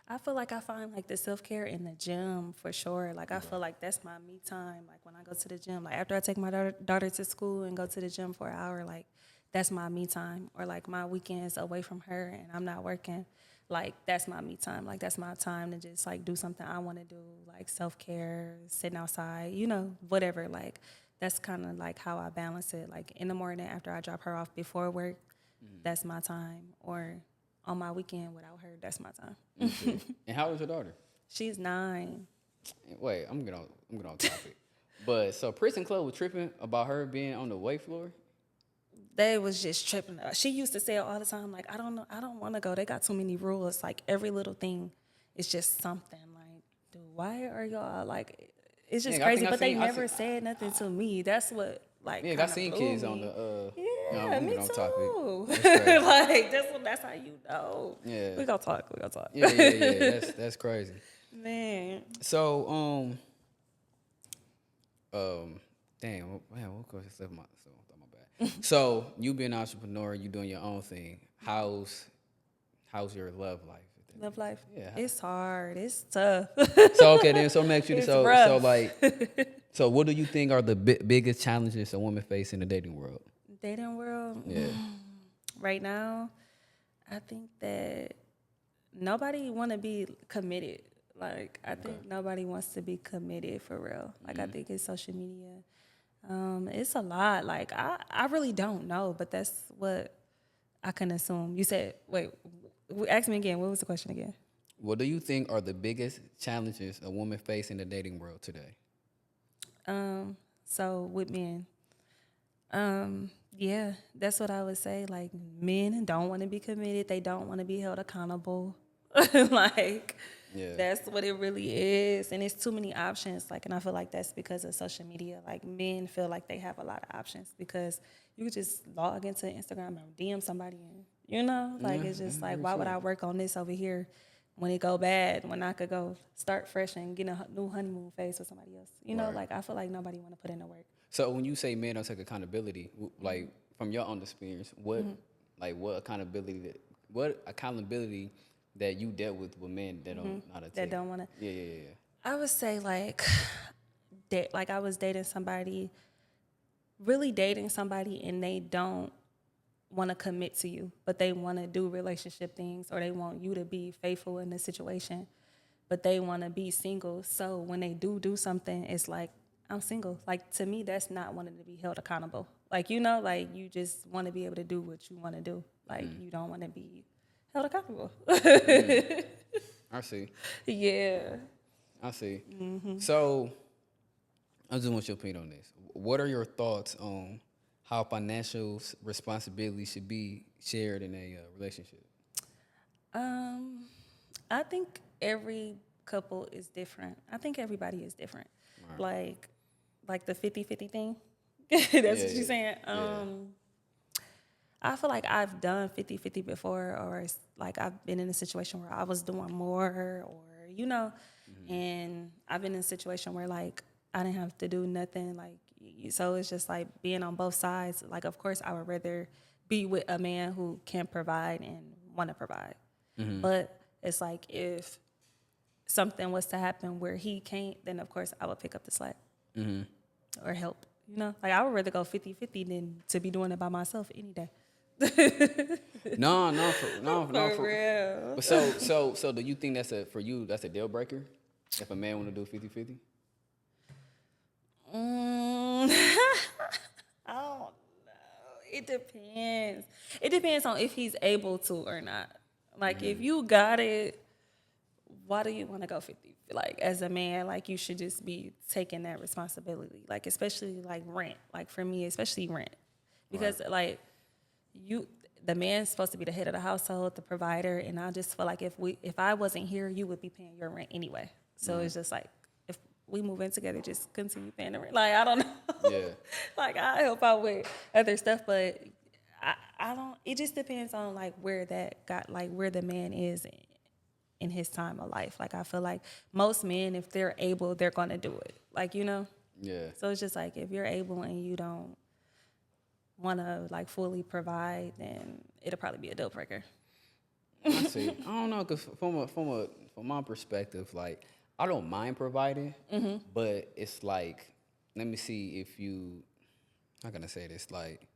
[SPEAKER 2] I feel like I find like the self-care in the gym for sure. Like I feel like that's my me time. Like when I go to the gym, like after I take my daughter to school and go to the gym for an hour, like that's my me time. Or like my weekends away from her and I'm not working, like that's my me time. Like that's my time to just like do something I want to do, like self-care, sitting outside, you know, whatever. Like that's kind of like how I balance it. Like in the morning after I drop her off before work, that's my time. Or on my weekend without her, that's my time.
[SPEAKER 1] Okay. And how old is your daughter?
[SPEAKER 2] She's 9.
[SPEAKER 1] Wait, I'm getting on topic. But so Princeton Club was tripping about her being on the weight floor.
[SPEAKER 2] They was just tripping. She used to say it all the time, like, I don't want to go. They got too many rules. Like every little thing is just something. Like, dude, why are y'all like? It's just
[SPEAKER 1] Yeah,
[SPEAKER 2] crazy. But they never said nothing to me. That's what like.
[SPEAKER 1] Yeah, I seen kids on the.
[SPEAKER 2] Yeah,
[SPEAKER 1] I'm
[SPEAKER 2] me
[SPEAKER 1] getting on
[SPEAKER 2] too.
[SPEAKER 1] topic. That's crazy.
[SPEAKER 2] Like that's how you know.
[SPEAKER 1] Yeah.
[SPEAKER 2] We gonna talk. We gonna talk.
[SPEAKER 1] Yeah. That's crazy.
[SPEAKER 2] Man.
[SPEAKER 1] So damn, man, what question left my bad. So you being an entrepreneur, you doing your own thing. How's your love life?
[SPEAKER 2] Love life.
[SPEAKER 1] Yeah.
[SPEAKER 2] It's hard. It's tough.
[SPEAKER 1] So okay, then so make sure
[SPEAKER 2] It's
[SPEAKER 1] so
[SPEAKER 2] rough.
[SPEAKER 1] like so what do you think are the biggest challenges a woman face in the dating world?
[SPEAKER 2] Dating world.
[SPEAKER 1] Yeah.
[SPEAKER 2] Right now, I think that nobody want to be committed. Like I think nobody wants to be committed for real. Like I think it's social media. It's a lot. Like I really don't know, but that's what I can assume. You said, wait, ask me again. What was the question again?
[SPEAKER 1] What do you think are the biggest challenges a woman face in the dating world today?
[SPEAKER 2] So with men, yeah, that's what I would say. Like men don't want to be committed. They don't want to be held accountable. Like
[SPEAKER 1] Yeah.
[SPEAKER 2] that's what it really is. And it's too many options. Like, and I feel like that's because of social media. Like men feel like they have a lot of options because you could just log into Instagram and DM somebody and you know, like it's just like why would I work on this over here when it go bad when I could go start fresh and get a new honeymoon phase with somebody else. You know,
[SPEAKER 1] Right.
[SPEAKER 2] like I feel like nobody want to put in the work.
[SPEAKER 1] So when you say men don't take accountability, like from your own experience, what like what accountability that you dealt with men that don't know how to take?
[SPEAKER 2] That don't want to.
[SPEAKER 1] Yeah.
[SPEAKER 2] I would say like I was dating somebody, really dating somebody, and they don't want to commit to you, but they want to do relationship things, or they want you to be faithful in the situation, but they want to be single. So when they do something, it's like, I'm single. Like to me, that's not wanting to be held accountable. Like, you know, like you just want to be able to do what you want to do. Like you don't want to be held accountable.
[SPEAKER 1] I see.
[SPEAKER 2] Yeah.
[SPEAKER 1] I see. So I just want your opinion on this. What are your thoughts on how financial responsibility should be shared in a relationship?
[SPEAKER 2] I think every couple is different. I think everybody is different.
[SPEAKER 1] Right.
[SPEAKER 2] Like the 50-50 thing. That's what you're saying. I feel like I've done 50-50 before, or it's like I've been in a situation where I was doing more, or, you know, and I've been in a situation where like I didn't have to do nothing. Like, so it's just like being on both sides. Like, of course, I would rather be with a man who can provide and want to provide. But it's like if something was to happen where he can't, then of course I would pick up the slack or help. You know, like I would rather go 50-50 than to be doing it by myself any day.
[SPEAKER 1] No,
[SPEAKER 2] For real.
[SPEAKER 1] But so do you think for you that's a deal breaker? If a man want to do 50-50?
[SPEAKER 2] I don't know. It depends. It depends on if he's able to or not. Like if you got it, why do you want to go 50? Like as a man, like you should just be taking that responsibility. Like especially like rent. Like for me, especially rent. Because like the man's supposed to be the head of the household, the provider, and I just feel like if I wasn't here, you would be paying your rent anyway. So it's just like we move in together, just continue paying the rent. Like, I don't know.
[SPEAKER 1] Yeah.
[SPEAKER 2] Like, I help out with other stuff, but I don't, it just depends on like where the man is in his time of life. Like, I feel like most men, if they're able, they're going to do it. Like,
[SPEAKER 1] Yeah.
[SPEAKER 2] So it's just like, if you're able and you don't want to like fully provide, then it'll probably be a deal breaker.
[SPEAKER 1] I see. I don't know, cause from my perspective, like I don't mind providing, but it's like, let me see if you. How can I say this? Like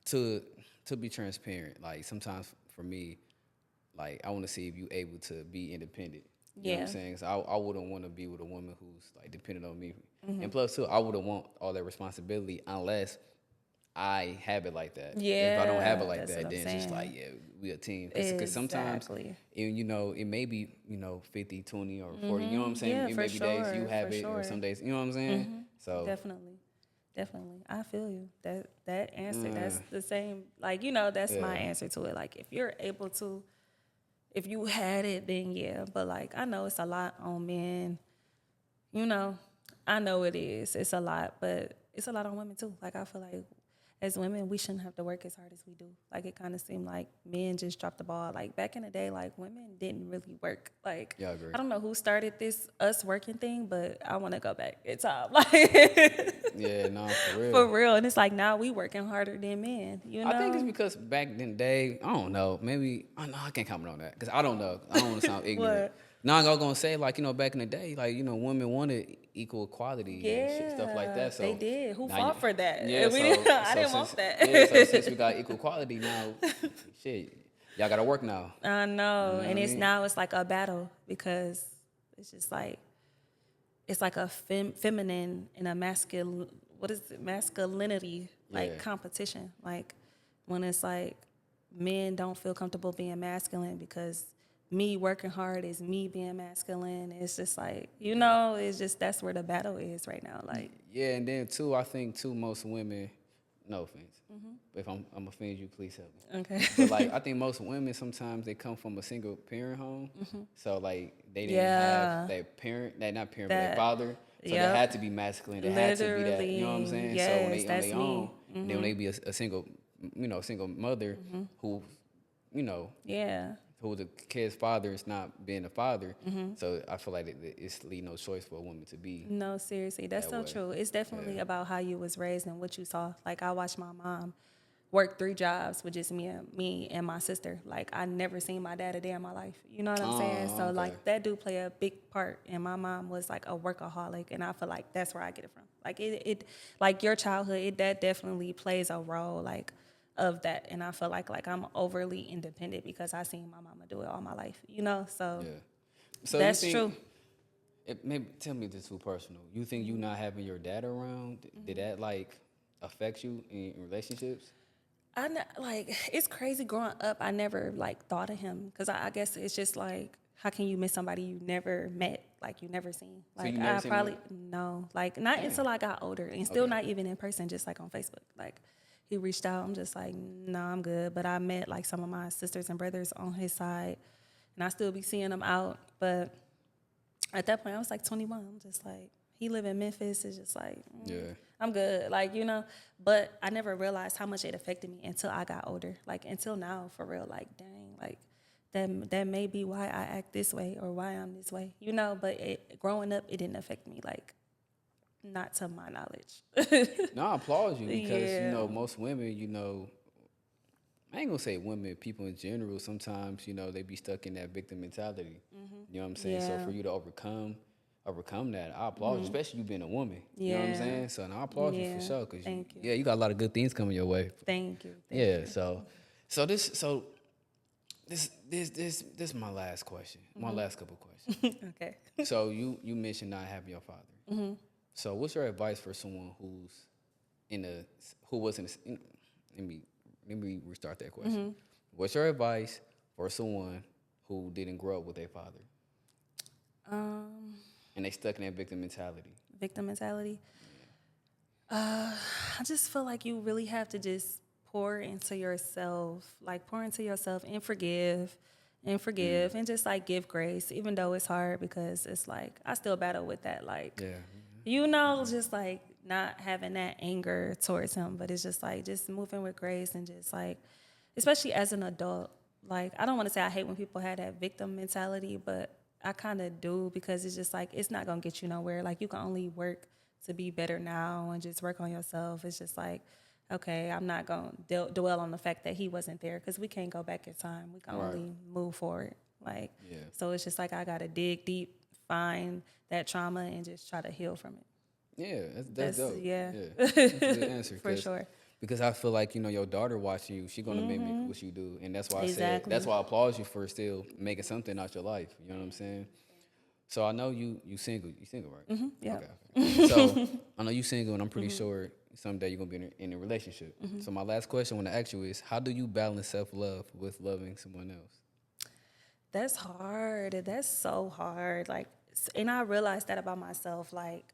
[SPEAKER 1] to be transparent. Like sometimes for me, like I want to see if you able to be independent. You know what I'm saying? So I wouldn't want to be with a woman who's like dependent on me, and plus too, I wouldn't want all that responsibility unless I have it like that. If I don't have it like that, then it's just like, yeah, we a team. Because sometimes, it may be, 50, 20, or 40. You know what I'm saying?
[SPEAKER 2] Yeah,
[SPEAKER 1] It
[SPEAKER 2] for
[SPEAKER 1] may be days you
[SPEAKER 2] sure,
[SPEAKER 1] have
[SPEAKER 2] for
[SPEAKER 1] it, or
[SPEAKER 2] sure.
[SPEAKER 1] some days, you know what I'm saying? So
[SPEAKER 2] Definitely. I feel you. That answer, that's the same. Like, that's my answer to it. Like, if you're able to, if you had it, then yeah. But like, I know it's a lot on men. I know it is. It's a lot, but it's a lot on women too. Like, I feel like as women, we shouldn't have to work as hard as we do. Like, it kind of seemed like men just dropped the ball. Like, back in the day, like, women didn't really work. Like,
[SPEAKER 1] yeah, I agree.
[SPEAKER 2] I don't know who started this us working thing, but I want to go back in time. Like,
[SPEAKER 1] Yeah, no, for real.
[SPEAKER 2] for real. And it's like, now we working harder than men,
[SPEAKER 1] I think it's because back in the day, I don't know, maybe, I can't comment on that because I don't know. I don't want to sound ignorant.
[SPEAKER 2] What?
[SPEAKER 1] No, I'm going to say, like, back in the day, like, women wanted equal equality and shit, stuff like that. So
[SPEAKER 2] they did. Who
[SPEAKER 1] now
[SPEAKER 2] fought for that?
[SPEAKER 1] Yeah,
[SPEAKER 2] I didn't want that.
[SPEAKER 1] Yeah, so since we got equal quality now, shit, y'all got to work now.
[SPEAKER 2] I know.
[SPEAKER 1] You know
[SPEAKER 2] And
[SPEAKER 1] what I mean?
[SPEAKER 2] now it's like a battle because it's just like, it's like a feminine and a masculinity, like competition. Like, when it's like men don't feel comfortable being masculine because me working hard is me being masculine. It's just like, it's just, that's where the battle is right now. Like,
[SPEAKER 1] yeah, and then too, I think too, most women, no offense, but if I'm offend you, please help me.
[SPEAKER 2] okay.
[SPEAKER 1] But like, I think most women sometimes they come from a single parent home, so like they didn't have that parent, not parent, but their father. So they had to be masculine. They had to be that. You know what I'm saying?
[SPEAKER 2] Yes,
[SPEAKER 1] so when they on
[SPEAKER 2] that's
[SPEAKER 1] their
[SPEAKER 2] me.
[SPEAKER 1] own, then when they be a single, single mother who, who the kid's father is not being a father. So I feel like it's leave no choice for a woman to be.
[SPEAKER 2] No, seriously, that's so true. It's definitely about how you was raised and what you saw. Like, I watched my mom work 3 jobs with just me and my sister. Like, I never seen my dad a day in my life. You know what I'm saying? So like, that do play a big part. And my mom was like a workaholic, and I feel like that's where I get it from. Like, it like your childhood, that definitely plays a role like of that. And I feel like I'm overly independent because I seen my mama do it all my life. So
[SPEAKER 1] So
[SPEAKER 2] that's
[SPEAKER 1] you
[SPEAKER 2] true.
[SPEAKER 1] think, maybe tell me this too personal. You think you not having your dad around, did that like affect you in relationships?
[SPEAKER 2] It's crazy growing up. I never like thought of him because I guess it's just like, how can you miss somebody you never met, like you never seen?
[SPEAKER 1] So
[SPEAKER 2] Like,
[SPEAKER 1] you never
[SPEAKER 2] I
[SPEAKER 1] seen
[SPEAKER 2] probably no, like not until I got older, and still not even in person, just like on Facebook. Like, he reached out, I'm just like, no, I'm good. But I met like some of my sisters and brothers on his side, and I still be seeing them out. But at that point, I was like 21. I'm just like, he live in Memphis. It's just like, I'm good. Like, but I never realized how much it affected me until I got older. Like, until now, for real. Like, dang, like that may be why I act this way or why I'm this way, But growing up, it didn't affect me, like, not to my knowledge.
[SPEAKER 1] No, I applaud you because most women, I ain't gonna say women, people in general. Sometimes they be stuck in that victim mentality. You know what I'm saying? So for you to overcome that, I applaud you, especially you being a woman. You know what I'm saying? So I applaud you for sure because you got a lot of good things coming your way.
[SPEAKER 2] Thank you.
[SPEAKER 1] So this is my last question. My last couple questions.
[SPEAKER 2] Okay.
[SPEAKER 1] So you mentioned not having your father. So what's your advice for someone let me restart that question. What's your advice for someone who didn't grow up with their father? And they stuck in that victim mentality.
[SPEAKER 2] Victim mentality? I just feel like you really have to just pour into yourself and forgive and forgive and just like give grace, even though it's hard because it's like I still battle with that. Like, just like not having that anger towards him, but it's just like just moving with grace and just like, especially as an adult. Like, I don't want to say I hate when people have that victim mentality, but I kind of do because it's just like it's not gonna get you nowhere. Like, you can only work to be better now and just work on yourself. It's just like, okay, I'm not going to dwell on the fact that he wasn't there because we can't go back in time. We can only move forward. Like, so it's just like I got to dig deep, find that trauma, and just try to heal from it.
[SPEAKER 1] Yeah, that's dope.
[SPEAKER 2] Yeah.
[SPEAKER 1] That's a good answer.
[SPEAKER 2] For sure.
[SPEAKER 1] Because I feel like, your daughter watching you, she's going to mimic what you do. And that's why that's why I applaud you for still making something out your life. You know what I'm saying? So I know you single. You single, right?
[SPEAKER 2] Mm-hmm, yeah.
[SPEAKER 1] Okay. So I know you single, and I'm pretty sure someday you're going to be in a relationship. So my last question I want to ask you is, how do you balance self-love with loving someone else?
[SPEAKER 2] That's hard. That's so hard. Like, and I realized that about myself. Like,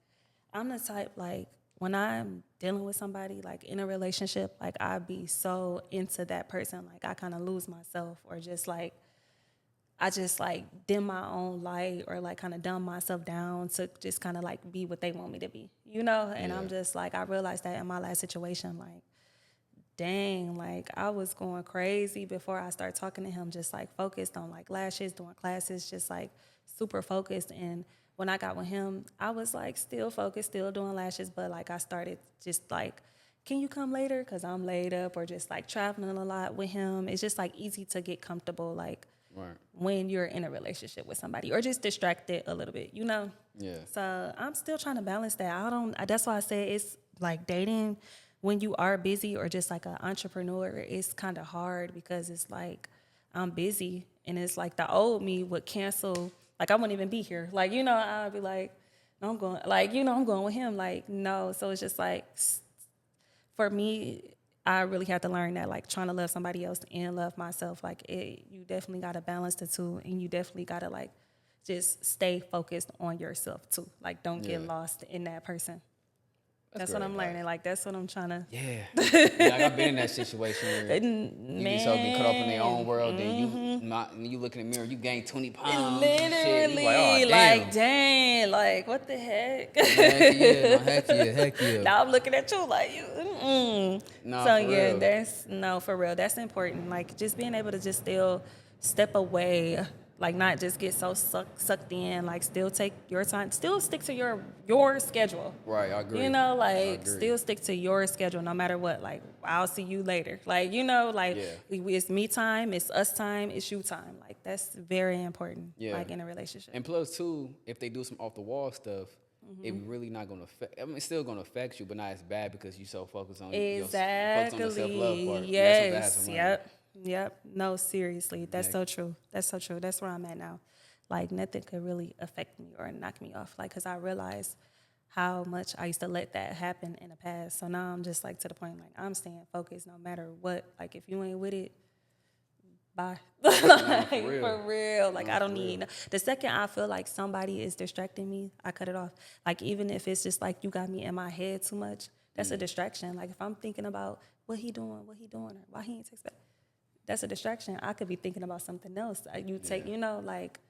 [SPEAKER 2] I'm the type, like, when I'm dealing with somebody, like, in a relationship, like, I be so into that person. Like, I kind of lose myself or just, like, I just, like, dim my own light or, like, kind of dumb myself down to just kind of, like, be what they want me to be, And I'm just, like, I realized that in my last situation, like, dang, like, I was going crazy before I started talking to him, just, like, focused on, like, lashes, doing classes, just, like, super focused. And when I got with him, I was, like, still focused, still doing lashes, but, like, I started just, like, can you come later? Because I'm laid up, or just, like, traveling a lot with him. It's just, like, easy to get comfortable, like, when you're in a relationship with somebody, or just distracted a little bit, Yeah. So I'm still trying to balance that. That's why I say it's like dating when you are busy or just like an entrepreneur, it's kind of hard because it's like I'm busy and it's like the old me would cancel. Like, I wouldn't even be here. Like, I'd be like, no, I'm going, like, I'm going with him. Like, no. So it's just like, for me, I really had to learn that, like, trying to love somebody else and love myself, like, you definitely got to balance the two, and you definitely got to, like, just stay focused on yourself, too. Like, don't get lost in that person. That's what I'm learning. Like, that's what I'm trying to.
[SPEAKER 1] Yeah. Like, I've been in that situation where you get so get caught up in their own world, then you look in the mirror, you gain 20 pounds.
[SPEAKER 2] Literally,
[SPEAKER 1] and shit. You like, oh, damn.
[SPEAKER 2] like, dang, like, what the heck?
[SPEAKER 1] Heck yeah.
[SPEAKER 2] Now I'm looking at you like, you.
[SPEAKER 1] No,
[SPEAKER 2] So,
[SPEAKER 1] for real.
[SPEAKER 2] for real. That's important. Like, just being able to just still step away, like, not just get so sucked in, like, still take your time, still stick to your schedule.
[SPEAKER 1] Right, I agree.
[SPEAKER 2] Still stick to your schedule no matter what. Like, I'll see you later. Like, it's me time, it's us time, it's you time. Like, that's very important, like, in a relationship.
[SPEAKER 1] And plus, too, if they do some off-the-wall stuff, it's really not going to affect, it's still going to affect you, but not as bad because you're so focused on, focused on the self-love part.
[SPEAKER 2] Yes, Yep. No, seriously. That's so true. That's where I'm at now. Like, nothing could really affect me or knock me off. Like, because I realized how much I used to let that happen in the past. So now I'm just, like, to the point, like, I'm staying focused no matter what. Like, if you ain't with it, bye. For real. Like, I don't need. The second I feel like somebody is distracting me, I cut it off. Like, even if it's just, like, you got me in my head too much, that's a distraction. Like, if I'm thinking about what he doing, or why he ain't text back, that's a distraction. I could be thinking about something else. Like,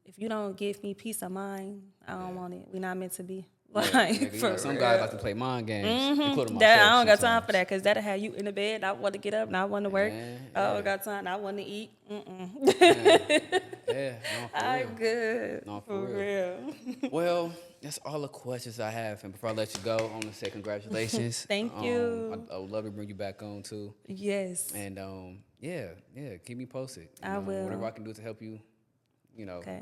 [SPEAKER 2] if you don't give me peace of mind, I don't want it. We're not meant to be. Like,
[SPEAKER 1] some guys like to play mind games. Including
[SPEAKER 2] I don't
[SPEAKER 1] sometimes.
[SPEAKER 2] got time for that, because that'll have you in the bed. I want to get up, not want to work. I don't got time. I want to eat. I'm good.
[SPEAKER 1] No, for real. Well, that's all the questions I have. And before I let you go, I want to say congratulations.
[SPEAKER 2] Thank you.
[SPEAKER 1] I would love to bring you back on, too.
[SPEAKER 2] Yes.
[SPEAKER 1] And, keep me posted.
[SPEAKER 2] I will.
[SPEAKER 1] Whatever I can do to help you,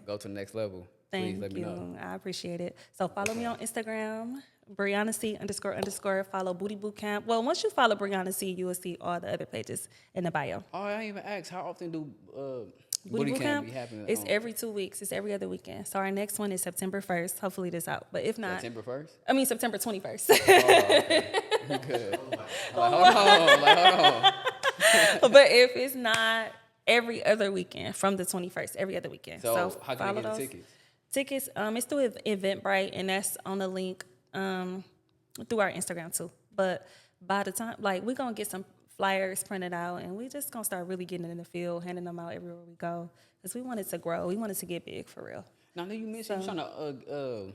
[SPEAKER 1] go to the next level. Please let me know.
[SPEAKER 2] I appreciate it. So follow me on Instagram, Brianna C __. Follow Booty Boot Camp. Well, once you follow Brianna C, you will see all the other pages in the bio.
[SPEAKER 1] Oh, I didn't even ask. How often do
[SPEAKER 2] Booty Boot Camp
[SPEAKER 1] be happening?
[SPEAKER 2] It's every 2 weeks. It's every other weekend. So our next one is September 1st. Hopefully this out. But if not,
[SPEAKER 1] September 1st?
[SPEAKER 2] I mean September 21st.
[SPEAKER 1] Okay. You good. Hold on.
[SPEAKER 2] But if it's not, every other weekend from the 21st, every other weekend.
[SPEAKER 1] So how can I get the tickets?
[SPEAKER 2] Tickets, it's through Eventbrite, and that's on the link through our Instagram too. But by the time, like, we're gonna get some flyers printed out, and we just gonna start really getting in the field, handing them out everywhere we go, because we want it to grow. We want it to get big for real.
[SPEAKER 1] Now, you mentioned you trying to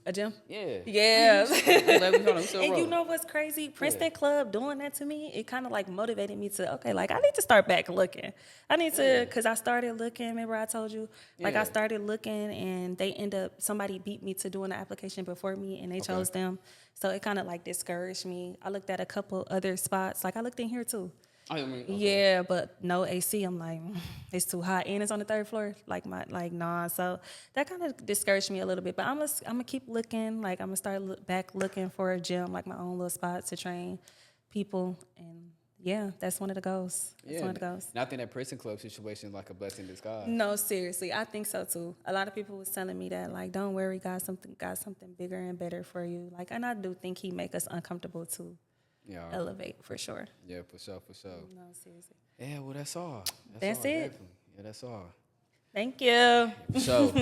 [SPEAKER 2] a gym?
[SPEAKER 1] Yeah.
[SPEAKER 2] Yeah.
[SPEAKER 1] And
[SPEAKER 2] you know what's crazy? Princeton Club doing that to me, it kind of like motivated me to, okay, like I need to start back looking. I need to, because I started looking, remember I told you? Like I started looking and somebody beat me to doing the application before me and they chose them. So it kind of like discouraged me. I looked at a couple other spots. Like I looked in here too. Yeah, but no AC. I'm like, it's too hot, and it's on the 3rd floor. Nah. So that kind of discouraged me a little bit. But I'm gonna keep looking. Like I'm gonna start back looking for a gym, like my own little spot to train people. And yeah, that's one of the goals. That's one of the goals.
[SPEAKER 1] And I think that Princeton Club situation is like a blessing in disguise.
[SPEAKER 2] No, seriously, I think so too. A lot of people was telling me that, like, don't worry, got something bigger and better for you. Like, and I do think he make us uncomfortable too.
[SPEAKER 1] Yeah.
[SPEAKER 2] Elevate for sure.
[SPEAKER 1] Yeah, for sure.
[SPEAKER 2] No, seriously.
[SPEAKER 1] Yeah, well, that's all.
[SPEAKER 2] That's
[SPEAKER 1] all,
[SPEAKER 2] it.
[SPEAKER 1] definitely. Yeah, that's all.
[SPEAKER 2] Thank you.
[SPEAKER 1] For sure.